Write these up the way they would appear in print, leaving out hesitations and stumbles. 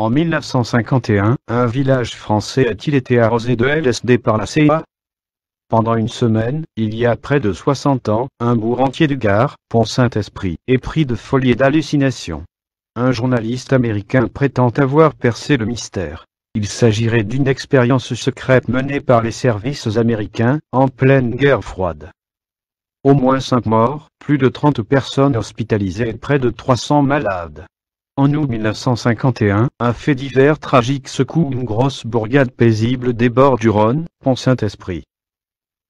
En 1951, un village français a-t-il été arrosé de LSD par la CIA? Pendant une semaine, il y a près de 60 ans, un bourg entier du Gard, Pont-Saint-Esprit, est pris de folie et d'hallucination. Un journaliste américain prétend avoir percé le mystère. Il s'agirait d'une expérience secrète menée par les services américains, en pleine guerre froide. Au moins 5 morts, plus de 30 personnes hospitalisées et près de 300 malades. En août 1951, un fait divers tragique secoue une grosse bourgade paisible des bords du Rhône, Pont-Saint-Esprit.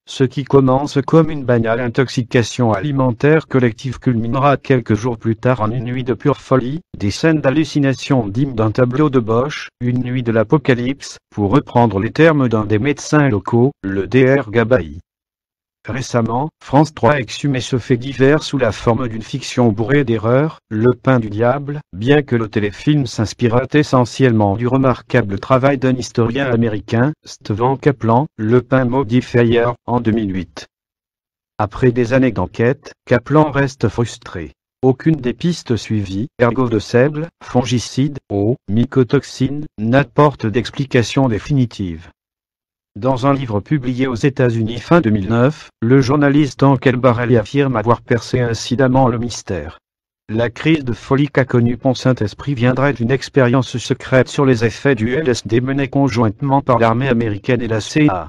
Ce qui commence comme une banale intoxication alimentaire collective culminera quelques jours plus tard en une nuit de pure folie, des scènes d'hallucination dignes d'un tableau de Bosch, une nuit de l'apocalypse, pour reprendre les termes d'un des médecins locaux, le Dr Gabaï. Récemment, France 3 a exhumé ce fait divers sous la forme d'une fiction bourrée d'erreurs, Le pain du diable, bien que le téléfilm s'inspirât essentiellement du remarquable travail d'un historien américain, Stephen Kaplan, Le pain maudit fait ailleurs, en 2008. Après des années d'enquête, Kaplan reste frustré. Aucune des pistes suivies, ergot de sable, fongicide, eau, mycotoxine, n'apporte d'explication définitive. Dans un livre publié aux États-Unis fin 2009, le journaliste Ankel Barelli affirme avoir percé incidemment le mystère. La crise de folie qu'a connue Pont-Saint-Esprit viendrait d'une expérience secrète sur les effets du LSD menée conjointement par l'armée américaine et la CIA.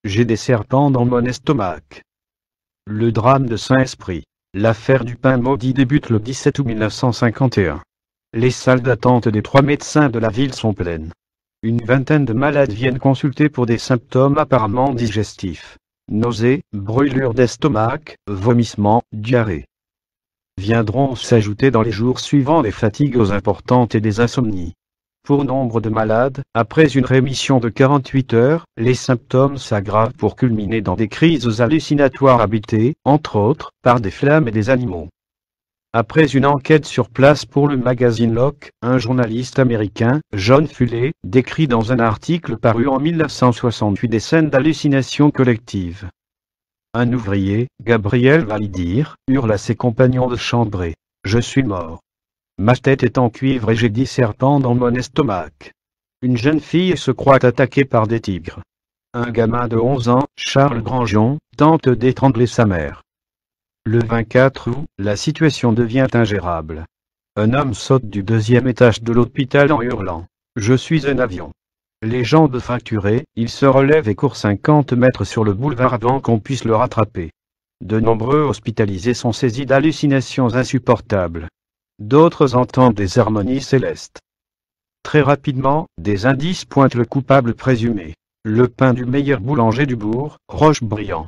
J'ai des serpents dans mon estomac. Le drame de Saint-Esprit. L'affaire du pain maudit débute le 17 août 1951. Les salles d'attente des 3 médecins de la ville sont pleines. Une vingtaine de malades viennent consulter pour des symptômes apparemment digestifs. Nausées, brûlures d'estomac, vomissements, diarrhée. Viendront s'ajouter dans les jours suivants des fatigues importantes et des insomnies. Pour nombre de malades, après une rémission de 48 heures, les symptômes s'aggravent pour culminer dans des crises hallucinatoires habitées, entre autres, par des flammes et des animaux. Après une enquête sur place pour le magazine Lock, un journaliste américain, John Fuller, décrit dans un article paru en 1968 des scènes d'hallucination collective. Un ouvrier, Gabriel Validir, hurle à ses compagnons de chambrer. « Je suis mort. Ma tête est en cuivre et j'ai 10 serpents dans mon estomac. » Une jeune fille se croit attaquée par des tigres. Un gamin de 11 ans, Charles Grandjean, tente d'étrangler sa mère. Le 24 août, la situation devient ingérable. Un homme saute du 2e étage de l'hôpital en hurlant « Je suis un avion ». Les jambes fracturées, il se relève et court 50 mètres sur le boulevard avant qu'on puisse le rattraper. De nombreux hospitalisés sont saisis d'hallucinations insupportables. D'autres entendent des harmonies célestes. Très rapidement, des indices pointent le coupable présumé. Le pain du meilleur boulanger du bourg, Roche-Briand.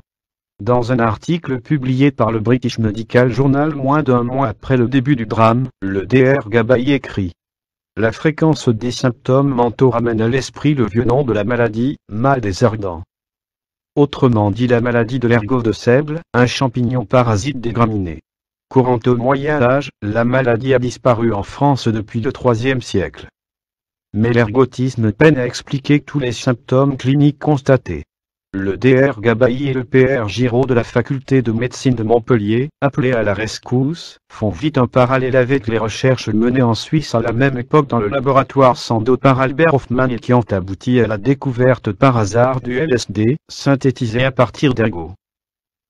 Dans un article publié par le British Medical Journal moins d'un mois après le début du drame, le Dr Gabaï écrit « La fréquence des symptômes mentaux ramène à l'esprit le vieux nom de la maladie, mal des ardents. Autrement dit la maladie de l'ergot de sable, un champignon parasite des graminées. Courant au Moyen Âge, la maladie a disparu en France depuis le IIIe siècle. Mais l'ergotisme peine à expliquer tous les symptômes cliniques constatés. Le Dr Gabaï et le Pr Giraud de la faculté de médecine de Montpellier, appelés à la rescousse, font vite un parallèle avec les recherches menées en Suisse à la même époque dans le laboratoire Sandoz par Albert Hofmann et qui ont abouti à la découverte par hasard du LSD, synthétisé à partir d'ergot.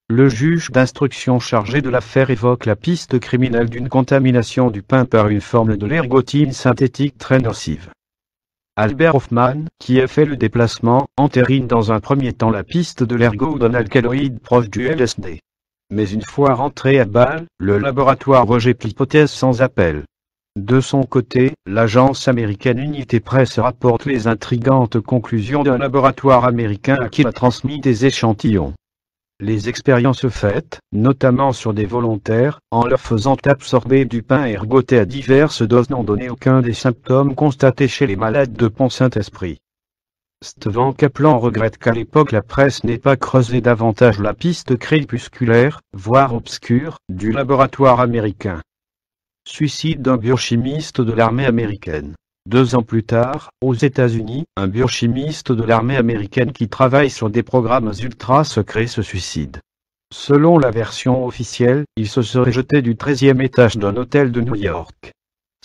Le juge d'instruction chargé de l'affaire évoque la piste criminelle d'une contamination du pain par une forme de l'ergotine synthétique très nocive. Albert Hofmann, qui a fait le déplacement, entérine dans un premier temps la piste de l'ergot d'un alcaloïde proche du LSD. Mais une fois rentré à Bâle, le laboratoire rejette l'hypothèse sans appel. De son côté, l'agence américaine Unité Presse rapporte les intrigantes conclusions d'un laboratoire américain à qui il a transmis des échantillons. Les expériences faites, notamment sur des volontaires, en leur faisant absorber du pain ergoté à diverses doses n'ont donné aucun des symptômes constatés chez les malades de Pont-Saint-Esprit. Stephen Kaplan regrette qu'à l'époque la presse n'ait pas creusé davantage la piste crépusculaire, voire obscure, du laboratoire américain. Suicide d'un biochimiste de l'armée américaine. 2 ans plus tard, aux États-Unis, un biochimiste de l'armée américaine qui travaille sur des programmes ultra secrets se suicide. Selon la version officielle, il se serait jeté du 13e étage d'un hôtel de New York.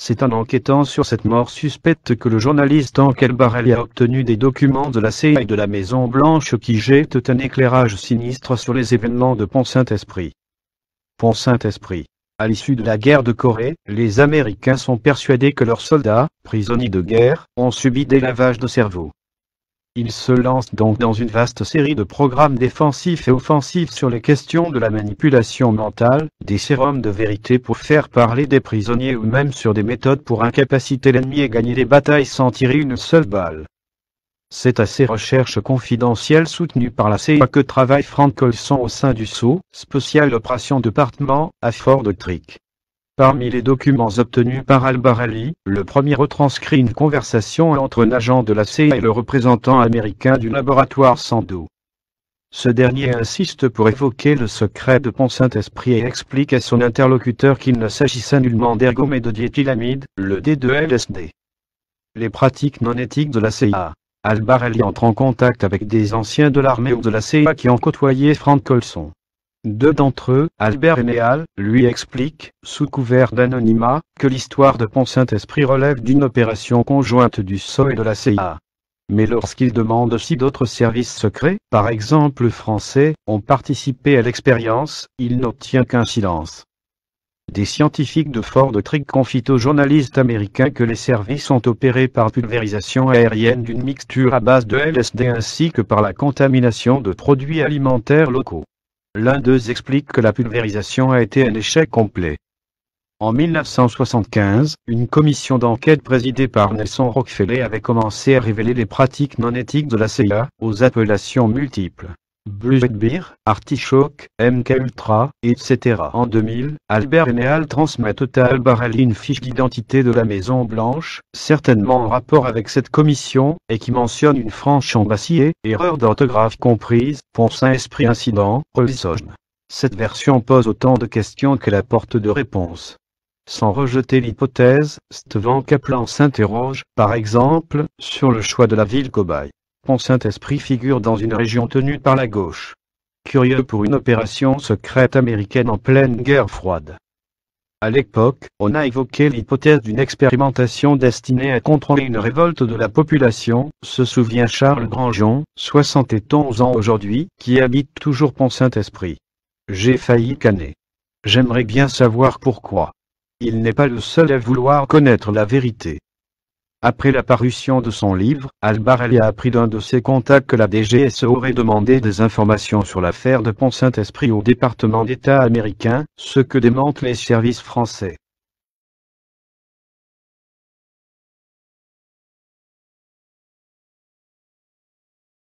C'est en enquêtant sur cette mort suspecte que le journaliste Hank Albarelli a obtenu des documents de la CIA et de la Maison-Blanche qui jettent un éclairage sinistre sur les événements de Pont-Saint-Esprit. Pont-Saint-Esprit. À l'issue de la guerre de Corée, les Américains sont persuadés que leurs soldats, prisonniers de guerre, ont subi des lavages de cerveau. Ils se lancent donc dans une vaste série de programmes défensifs et offensifs sur les questions de la manipulation mentale, des sérums de vérité pour faire parler des prisonniers ou même sur des méthodes pour incapaciter l'ennemi et gagner les batailles sans tirer une seule balle. C'est à ces recherches confidentielles soutenues par la CIA que travaille Frank Colson au sein du SO, Special Operations Department, à Fort Detrick. Parmi les documents obtenus par Albarelli, le premier retranscrit une conversation entre un agent de la CIA et le représentant américain du laboratoire Sandoz. Ce dernier insiste pour évoquer le secret de Pont-Saint-Esprit et explique à son interlocuteur qu'il ne s'agissait nullement d'ergot mais de diéthylamide, le D2LSD. Les pratiques non éthiques de la CIA. Albarelli entre en contact avec des anciens de l'armée ou de la CIA qui ont côtoyé Frank Colson. Deux d'entre eux, Albert et Neal, lui expliquent, sous couvert d'anonymat, que l'histoire de Pont-Saint-Esprit relève d'une opération conjointe du SO et de la CIA. Mais lorsqu'il demande si d'autres services secrets, par exemple français, ont participé à l'expérience, il n'obtient qu'un silence. Des scientifiques de Fort Detrick confient aux journalistes américains que les services ont opéré par pulvérisation aérienne d'une mixture à base de LSD ainsi que par la contamination de produits alimentaires locaux. L'un d'eux explique que la pulvérisation a été un échec complet. En 1975, une commission d'enquête présidée par Nelson Rockefeller avait commencé à révéler les pratiques non éthiques de la CIA, aux appellations multiples. Blue Beer, Artichoke, MK Ultra, etc. En 2000, Albert et Neal transmettent à Albarelli une fiche d'identité de la Maison-Blanche, certainement en rapport avec cette commission, et qui mentionne une franche embâillée, erreur d'orthographe comprise, Pont-Saint-Esprit incident, Rolizone. Cette version pose autant de questions qu'elle apporte de réponses. Sans rejeter l'hypothèse, Stephen Kaplan s'interroge, par exemple, sur le choix de la ville cobaye. Pont-Saint-Esprit figure dans une région tenue par la gauche. Curieux pour une opération secrète américaine en pleine guerre froide. À l'époque, on a évoqué l'hypothèse d'une expérimentation destinée à contrôler une révolte de la population, se souvient Charles Grandjean, 71 ans aujourd'hui, qui habite toujours Pont-Saint-Esprit. J'ai failli canner. J'aimerais bien savoir pourquoi. Il n'est pas le seul à vouloir connaître la vérité. Après la parution de son livre, Albarelli a appris d'un de ses contacts que la DGSE aurait demandé des informations sur l'affaire de Pont-Saint-Esprit au département d'État américain, ce que démentent les services français.